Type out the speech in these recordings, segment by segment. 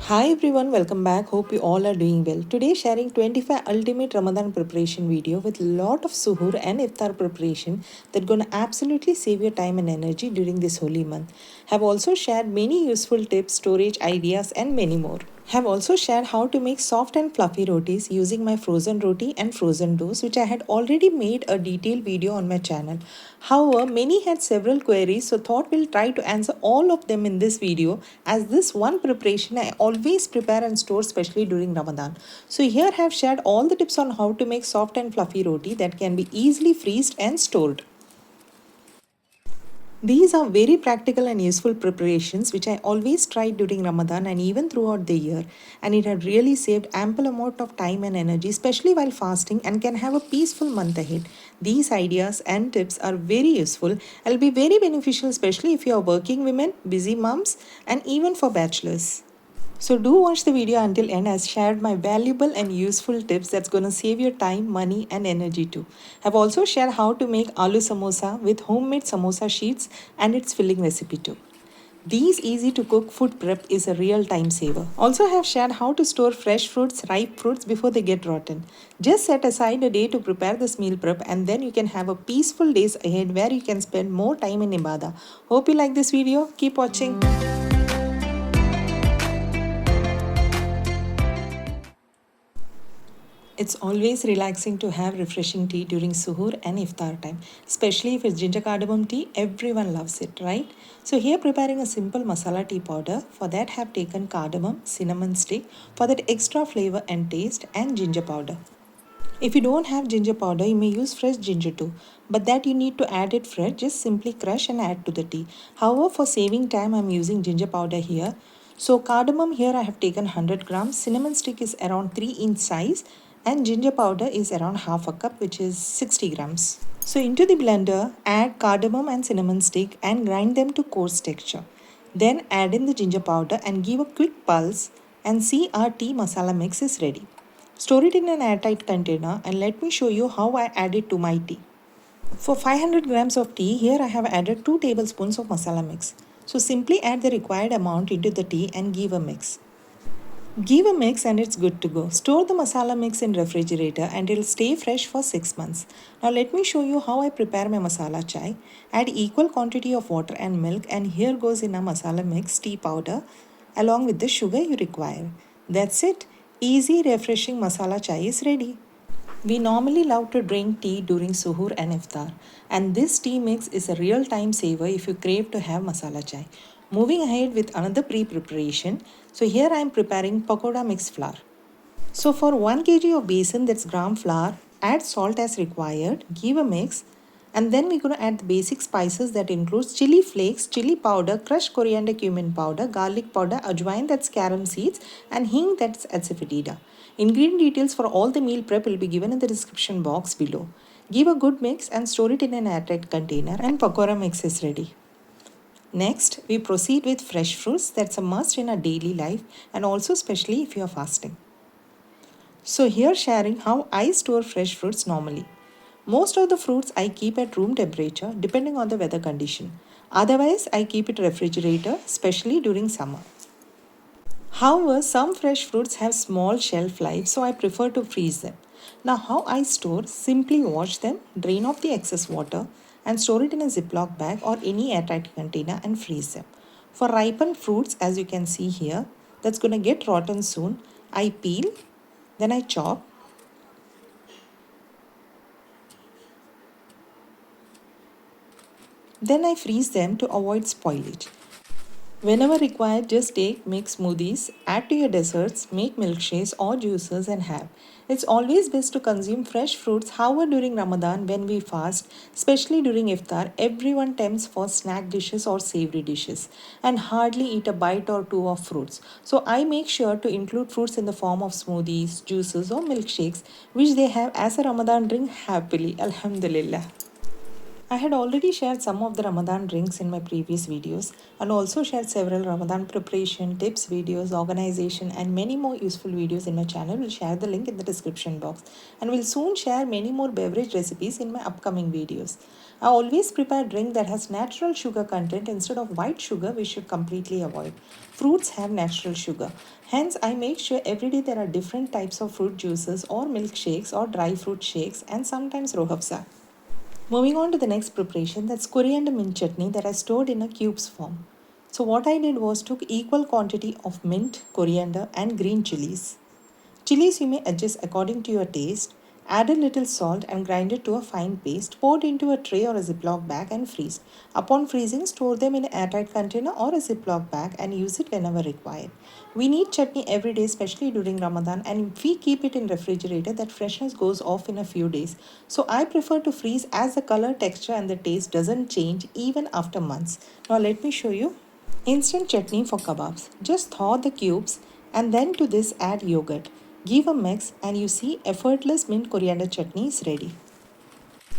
Hi everyone, welcome back. Hope you all are doing well. Today sharing 25 ultimate Ramadan preparation video with lot of suhoor and iftar preparation that gonna absolutely save your time and energy during this holy month. Have also shared many useful tips, storage ideas and many more. Have also shared how to make soft and fluffy rotis using my frozen roti and frozen doughs, which I had already made a detailed video on my channel. However, many had several queries, so thought we'll try to answer all of them in this video, as this one preparation I always prepare and store especially during Ramadan. So here I have shared all the tips on how to make soft and fluffy roti that can be easily freezed and stored. These are very practical and useful preparations which I always try during Ramadan and even throughout the year, and it had really saved ample amount of time and energy, especially while fasting, and can have a peaceful month ahead. These ideas and tips are very useful and will be very beneficial, especially if you are working women, busy moms, and even for bachelors. So do watch the video until end as shared my valuable and useful tips that's going to save your time, money and energy too. I've also shared how to make aloo samosa with homemade samosa sheets and its filling recipe too. These easy to cook food prep is a real time saver. Also have shared how to store fresh fruits, ripe fruits before they get rotten. Just set aside a day to prepare this meal prep and then you can have a peaceful days ahead where you can spend more time in ibadah. Hope you like this video. Keep watching. It's always relaxing to have refreshing tea during suhoor and iftar time, especially if it's ginger cardamom tea. Everyone loves it, right? So here preparing a simple masala tea powder. For that have taken cardamom, cinnamon stick for that extra flavor and taste, and ginger powder. If you don't have ginger powder, you may use fresh ginger too, but that you need to add it fresh. Just simply crush and add to the tea. However, for saving time, I'm using ginger powder here. So cardamom here I have taken 100 grams, cinnamon stick is around 3-inch size, and ginger powder is around half a cup, which is 60 grams. So into the blender, add cardamom and cinnamon stick and grind them to coarse texture. Then add in the ginger powder and give a quick pulse, and see our tea masala mix is ready. Store it in an airtight container and let me show you how I add it to my tea. For 500 grams of tea, here I have added 2 tablespoons of masala mix. So simply add the required amount into the tea and give a mix. Give a mix and it's good to go. Store the masala mix in refrigerator and it'll stay fresh for 6 months. Now let me show you how I prepare my masala chai. Add equal quantity of water and milk, and here goes in a masala mix tea powder along with the sugar you require. That's it. Easy refreshing masala chai is ready. We normally love to drink tea during suhoor and iftar, and this tea mix is a real time saver if you crave to have masala chai. Moving ahead with another pre-preparation, so here I am preparing pakoda mix flour. So for 1 kg of besan, that's gram flour, add salt as required, give a mix, and then we're going to add the basic spices that includes chili flakes, chili powder, crushed coriander cumin powder, garlic powder, Ajwain, that's Carom seeds, and Heeng, that's Asafetida. Ingredient details for all the meal prep will be given in the description box below. Give a good mix and store it in an airtight container, and pakora mix is ready. Next, we proceed with fresh fruits. That's a must in our daily life, and also especially if you are fasting. So here sharing how I store fresh fruits normally. Most of the fruits I keep at room temperature depending on the weather condition. Otherwise, I keep it refrigerator, especially during summer. However, some fresh fruits have small shelf life, so I prefer to freeze them. Now, how I store: simply wash them, drain off the excess water, and store it in a Ziploc bag or any airtight container and freeze them. For ripened fruits, as you can see here, that's going to get rotten soon, I peel, then I chop, then I freeze them to avoid spoilage. Whenever required, just take, make smoothies, add to your desserts, make milkshakes or juices and have. It's always best to consume fresh fruits. However, during Ramadan when we fast, especially during iftar, everyone tempts for snack dishes or savory dishes and hardly eat a bite or two of fruits. So I make sure to include fruits in the form of smoothies, juices or milkshakes, which they have as a Ramadan drink happily. Alhamdulillah. I had already shared some of the Ramadan drinks in my previous videos, and also shared several Ramadan preparation tips videos, organization and many more useful videos in my channel. We'll share the link in the description box, and we'll soon share many more beverage recipes in my upcoming videos. I always prepare drink that has natural sugar content instead of white sugar, which should completely avoid. Fruits have natural sugar. Hence, I make sure every day there are different types of fruit juices or milkshakes or dry fruit shakes and sometimes rohafza. Moving on to the next preparation, that's coriander mint chutney that I stored in a cubes form. So what I did was took equal quantity of mint, coriander and green chillies. Chilies you may adjust according to your taste. Add a little salt and grind it to a fine paste. Pour it into a tray or a Ziploc bag and freeze. Upon freezing, store them in an airtight container or a Ziploc bag and use it whenever required. We need chutney every day, especially during Ramadan, and if we keep it in refrigerator, that freshness goes off in a few days. So I prefer to freeze as the color, texture and the taste doesn't change even after months. Now let me show you. Instant chutney for kebabs. Just thaw the cubes and then to this add yogurt. Give a mix and you see effortless mint coriander chutney is ready.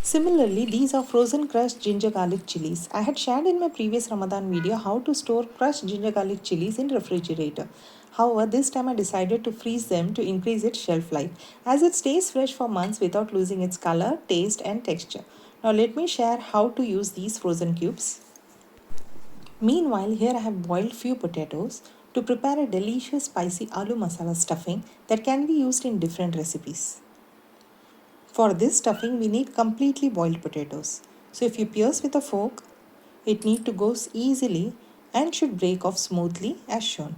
Similarly, these are frozen crushed ginger garlic chilies. I had shared in my previous Ramadan video how to store crushed ginger garlic chilies in refrigerator. However, this time I decided to freeze them to increase its shelf life as it stays fresh for months without losing its color, taste and texture. Now let me share how to use these frozen cubes. Meanwhile, here I have boiled few potatoes to prepare a delicious spicy aloo masala stuffing that can be used in different recipes. For this stuffing, we need completely boiled potatoes. So if you pierce with a fork, it need to go easily and should break off smoothly as shown.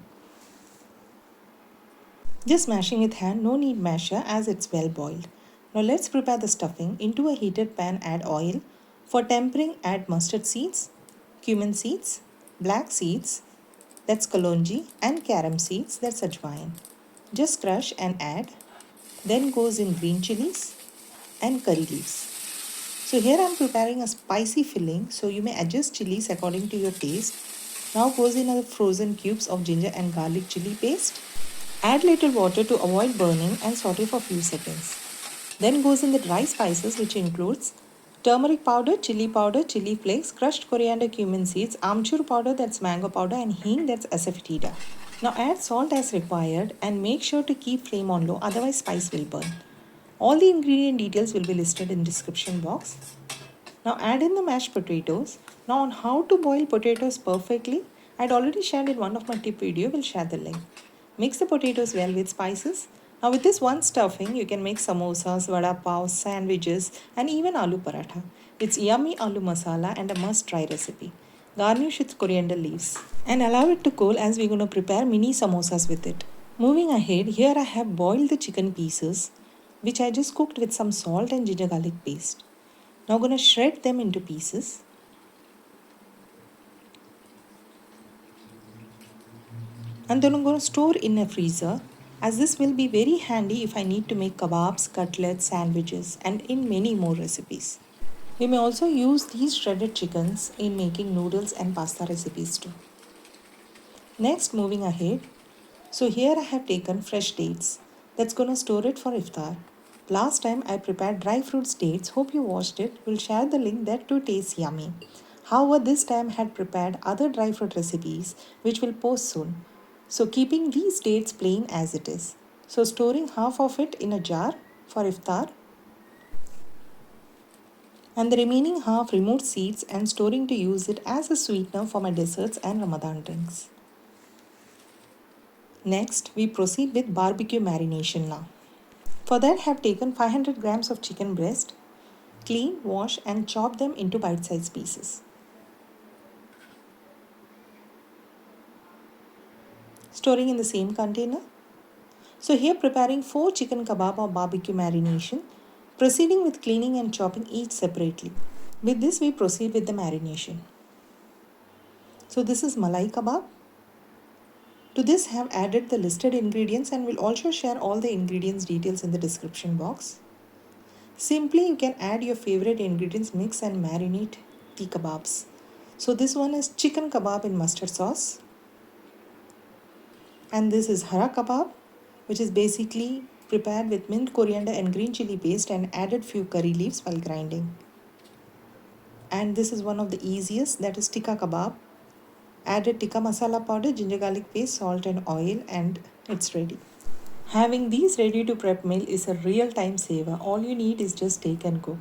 Just mashing with hand, no need masher as it's well boiled. Now let's prepare the stuffing. Into a heated pan add oil. For tempering add mustard seeds, cumin seeds, black seeds, that's kalonji, and carom seeds, that's ajwain. Just crush and add. Then goes in green chilies and curry leaves. So here I am preparing a spicy filling, so you may adjust chilies according to your taste. Now goes in a frozen cubes of ginger and garlic chili paste. Add little water to avoid burning and saute for few seconds. Then goes in the dry spices, which includes turmeric powder, chili flakes, crushed coriander cumin seeds, amchur powder, that's mango powder, and Heeng, that's Asafetida. Now add salt as required and make sure to keep flame on low, otherwise spice will burn. All the ingredient details will be listed in description box. Now add in the mashed potatoes. Now on how to boil potatoes perfectly, I'd already shared in one of my tip video, we'll share the link. Mix the potatoes well with spices. Now with this one stuffing, you can make samosas, vada pav, sandwiches and even aloo paratha. It's yummy aloo masala and a must try recipe. Garnish with coriander leaves and allow it to cool as we're going to prepare mini samosas with it. Moving ahead, here I have boiled the chicken pieces which I just cooked with some salt and ginger garlic paste. Now I'm going to shred them into pieces. And then I'm going to store in a freezer as this will be very handy if I need to make kebabs, cutlets, sandwiches and in many more recipes. We may also use these shredded chickens in making noodles and pasta recipes too. Next, moving ahead. So here I have taken fresh dates. That's going to store it for iftar. Last time I prepared dry fruits dates. Hope you watched it. We'll share the link. That too tastes yummy. However, this time I had prepared other dry fruit recipes which will post soon. So keeping these dates plain as it is. So storing half of it in a jar for iftar and the remaining half removed seeds and storing to use it as a sweetener for my desserts and Ramadan drinks. Next, we proceed with barbecue marination now. For that, I have taken 500 grams of chicken breast, clean, wash and chop them into bite-sized pieces. Storing in the same container. So here preparing 4 chicken kebab or barbecue marination, proceeding with cleaning and chopping each separately. With this we proceed with the marination. So this is malai kebab. To this I have added the listed ingredients and will also share all the ingredients details in the description box. Simply you can add your favorite ingredients, mix and marinate the kebabs. So this one is chicken kebab in mustard sauce. And this is hara kebab, which is basically prepared with mint, coriander and green chili paste and added few curry leaves while grinding. And this is one of the easiest, that is tikka kebab. Added tikka masala powder, ginger garlic paste, salt and oil and it's ready. Having these ready to prep meal is a real time saver. All you need is just take and go.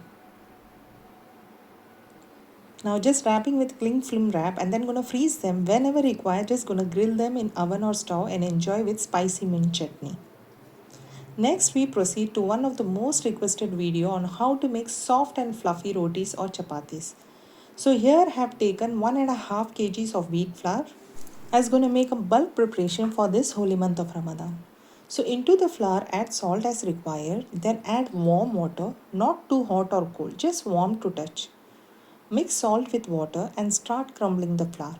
Now just wrapping with cling film wrap and then gonna freeze them whenever required. Just gonna grill them in oven or stove and enjoy with spicy mint chutney. Next we proceed to one of the most requested video on how to make soft and fluffy rotis or chapatis. So here I have taken 1.5 kgs of wheat flour. I was going to make a bulk preparation for this holy month of Ramadan. So into the flour add salt as required, then add warm water, not too hot or cold, just warm to touch. Mix salt with water and start crumbling the flour.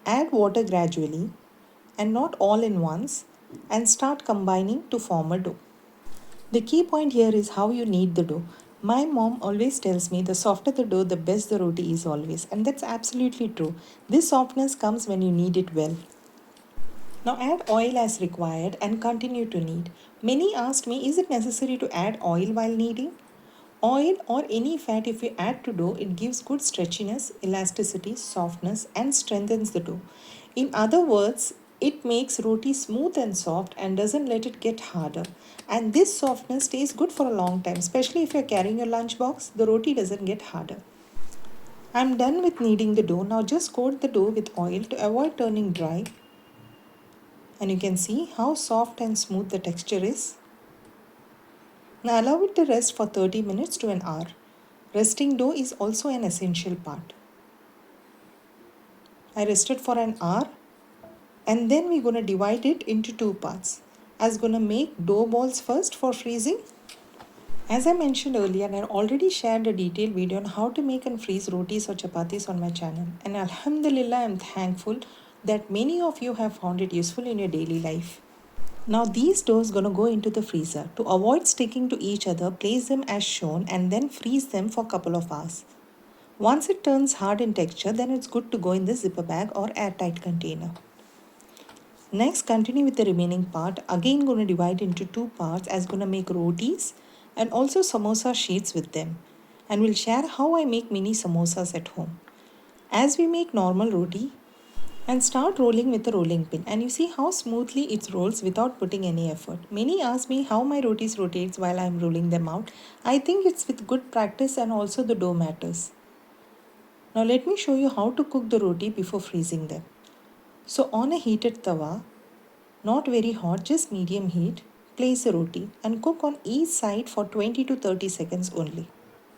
Add water gradually and not all in once and start combining to form a dough. The key point here is how you knead the dough. My mom always tells me the softer the dough, the best the roti is always, and that's absolutely true. This softness comes when you knead it well. Now add oil as required and continue to knead. Many asked me, is it necessary to add oil while kneading? Oil or any fat, if you add to dough, it gives good stretchiness, elasticity, softness, and strengthens the dough. In other words, it makes roti smooth and soft and doesn't let it get harder. And this softness stays good for a long time, especially if you're carrying your lunch box, the roti doesn't get harder. I'm done with kneading the dough. Now just coat the dough with oil to avoid turning dry. And you can see how soft and smooth the texture is. Now allow it to rest for 30 minutes to an hour. Resting dough is also an essential part. I rested for an hour and then we're going to divide it into two parts. I was going to make dough balls first for freezing. As I mentioned earlier, I already shared a detailed video on how to make and freeze rotis or chapatis on my channel. And Alhamdulillah, I'm thankful that many of you have found it useful in your daily life. Now these doughs gonna go into the freezer. To avoid sticking to each other, place them as shown and then freeze them for a couple of hours. Once it turns hard in texture, then it's good to go in the zipper bag or airtight container. Next, continue with the remaining part. Again gonna divide into two parts as gonna make rotis and also samosa sheets with them. And we'll share how I make mini samosas at home. As we make normal roti, and start rolling with a rolling pin, and you see how smoothly it rolls without putting any effort. Many ask me how my rotis rotates while I am rolling them out. I think it's with good practice and also the dough matters. Now let me show you how to cook the roti before freezing them. So on a heated tawa, not very hot, just medium heat, place a roti and cook on each side for 20 to 30 seconds only,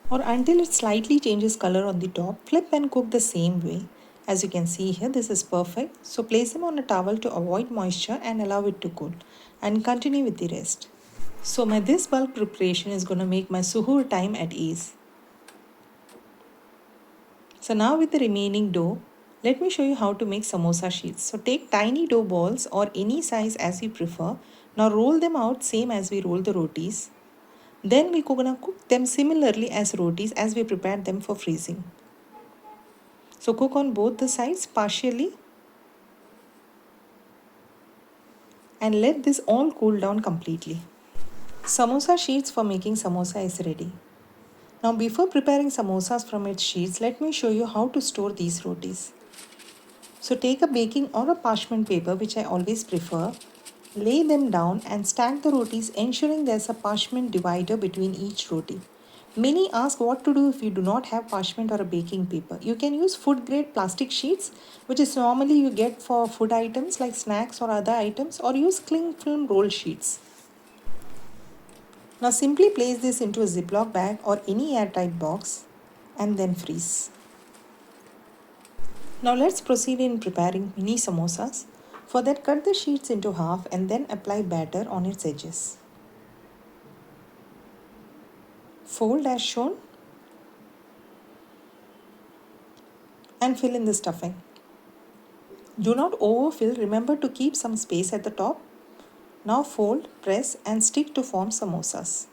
or until it slightly changes color on the top. Flip and cook the same way. As you can see here, this is perfect. So place them on a towel to avoid moisture and allow it to cool, and continue with the rest. So this bulk preparation is going to make my suhoor time at ease. So now with the remaining dough, let me show you how to make samosa sheets. So take tiny dough balls or any size as you prefer. Now roll them out same as we roll the rotis. Then we're going to cook them similarly as rotis as we prepared them for freezing. So cook on both the sides partially and let this all cool down completely. Samosa sheets for making samosa is ready. Now before preparing samosas from its sheets, let me show you how to store these rotis. So take a baking or a parchment paper, which I always prefer. Lay them down and stack the rotis, ensuring there's a parchment divider between each roti. Many ask what to do if you do not have parchment or a baking paper. You can use food grade plastic sheets, which is normally you get for food items like snacks or other items, or use cling film roll sheets. Now simply place this into a Ziploc bag or any airtight box and then freeze. Now let's proceed in preparing mini samosas. For that, cut the sheets into half and then apply batter on its edges. Fold as shown and fill in the stuffing. Do not overfill, remember to keep some space at the top. Now fold, press and stick to form samosas.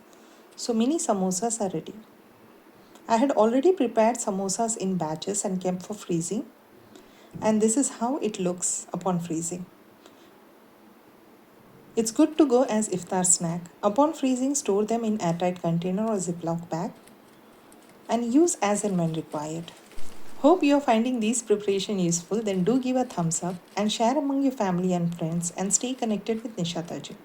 So mini samosas are ready. I had already prepared samosas in batches and kept for freezing. And this is how it looks upon freezing. It's good to go as iftar snack. Upon freezing, store them in airtight container or Ziploc bag and use as and when required. Hope you are finding these preparation useful. Then do give a thumbs up and share among your family and friends, and stay connected with Nisha Thaju.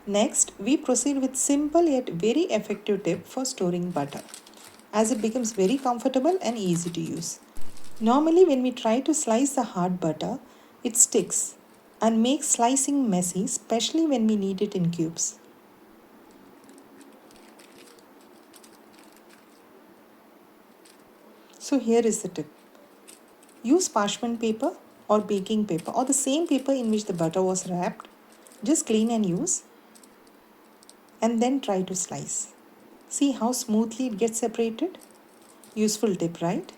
Next, we proceed with simple yet very effective tip for storing butter. as it becomes very comfortable and easy to use. Normally when we try to slice the hard butter, it sticks and makes slicing messy, especially when we need it in cubes. So here is the tip. Use parchment paper or baking paper or the same paper in which the butter was wrapped. Just clean and use and then try to slice. See how smoothly it gets separated? Useful tip, right?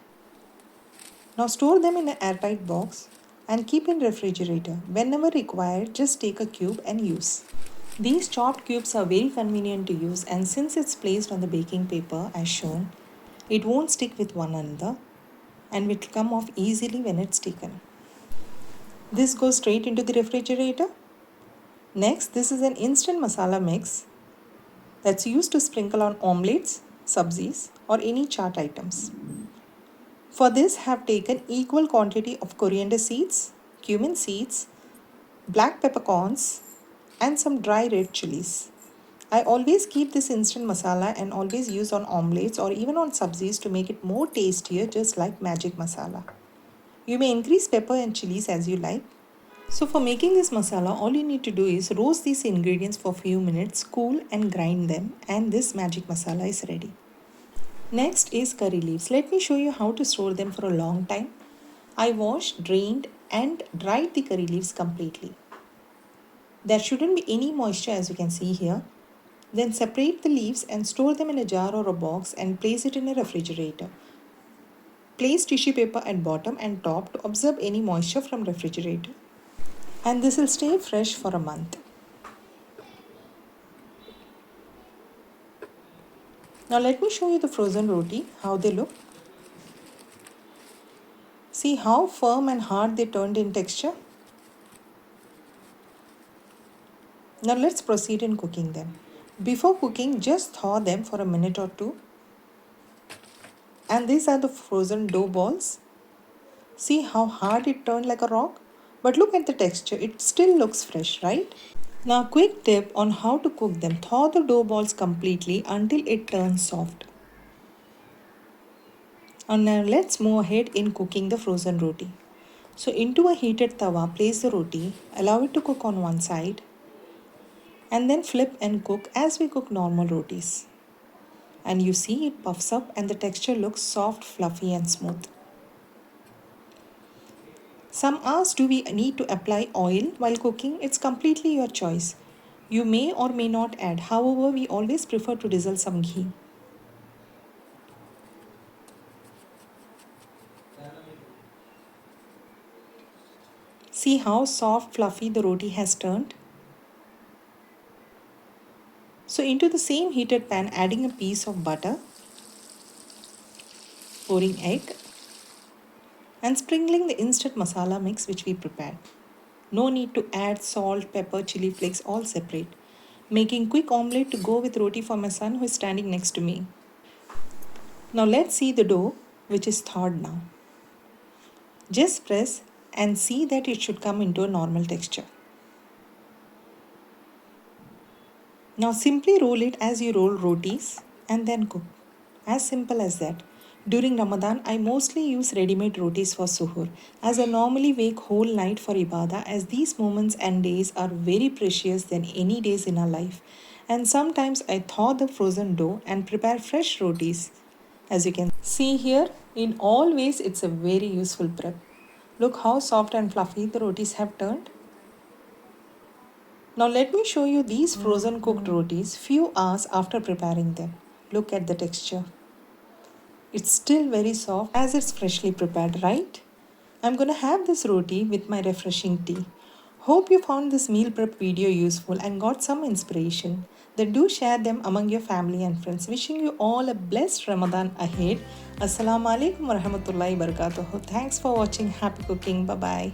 Now store them in an airtight box and keep in refrigerator. Whenever required, just take a cube and use. These chopped cubes are very convenient to use, and since it's placed on the baking paper as shown, it won't stick with one another and will come off easily when it's taken. This goes straight into the refrigerator. Next, this is an instant masala mix that's used to sprinkle on omelets, sabzis or any chaat items. For this, have taken equal quantity of coriander seeds, cumin seeds, black peppercorns and some dry red chillies. I always keep this instant masala and always use on omelets or even on sabzis to make it more tastier, just like magic masala. You may increase pepper and chilies as you like. So for making this masala, all you need to do is roast these ingredients for a few minutes, cool and grind them, and this magic masala is ready. Next is curry leaves. Let me show you how to store them for a long time. I washed, drained and dried the curry leaves completely. There shouldn't be any moisture as you can see here. Then separate the leaves and store them in a jar or a box and place it in a refrigerator. Place tissue paper at bottom and top to absorb any moisture from refrigerator. And this will stay fresh for a month. Now let me show you the frozen roti, how they look. See how firm and hard they turned in texture. Now let's proceed in cooking them. Before cooking, just thaw them for a minute or two. And these are the frozen dough balls. See how hard it turned like a rock? But look at the texture, it still looks fresh, right? Now quick tip on how to cook them. Thaw the dough balls completely until it turns soft. And now let's move ahead in cooking the frozen roti. So into a heated tawa, place the roti, allow it to cook on one side and then flip and cook as we cook normal rotis. And you see it puffs up and the texture looks soft, fluffy and smooth. Some ask, do we need to apply oil while cooking? It's completely your choice. You may or may not add. However, we always prefer to drizzle some ghee. See how soft, fluffy the roti has turned? So into the same heated pan, adding a piece of butter, pouring egg, and sprinkling the instant masala mix which we prepared. No need to add salt, pepper, chili flakes, all separate. Making quick omelette to go with roti for my son who is standing next to me. Now let's see the dough which is thawed now. Just press and see that it should come into a normal texture. Now simply roll it as you roll rotis and then cook. As simple as that. During Ramadan, I mostly use ready-made rotis for suhoor as I normally wake whole night for ibadah, as these moments and days are very precious than any days in our life. And sometimes I thaw the frozen dough and prepare fresh rotis. As you can see here, in all ways it's a very useful prep. Look how soft and fluffy the rotis have turned. Now let me show you these frozen cooked rotis few hours after preparing them. Look at the texture. It's still very soft as it's freshly prepared, right? I'm gonna have this roti with my refreshing tea. Hope you found this meal prep video useful and got some inspiration. Then do share them among your family and friends. Wishing you all a blessed Ramadan ahead. Assalamu alaikum warahmatullahi wabarakatuh. Thanks for watching. Happy cooking. Bye bye.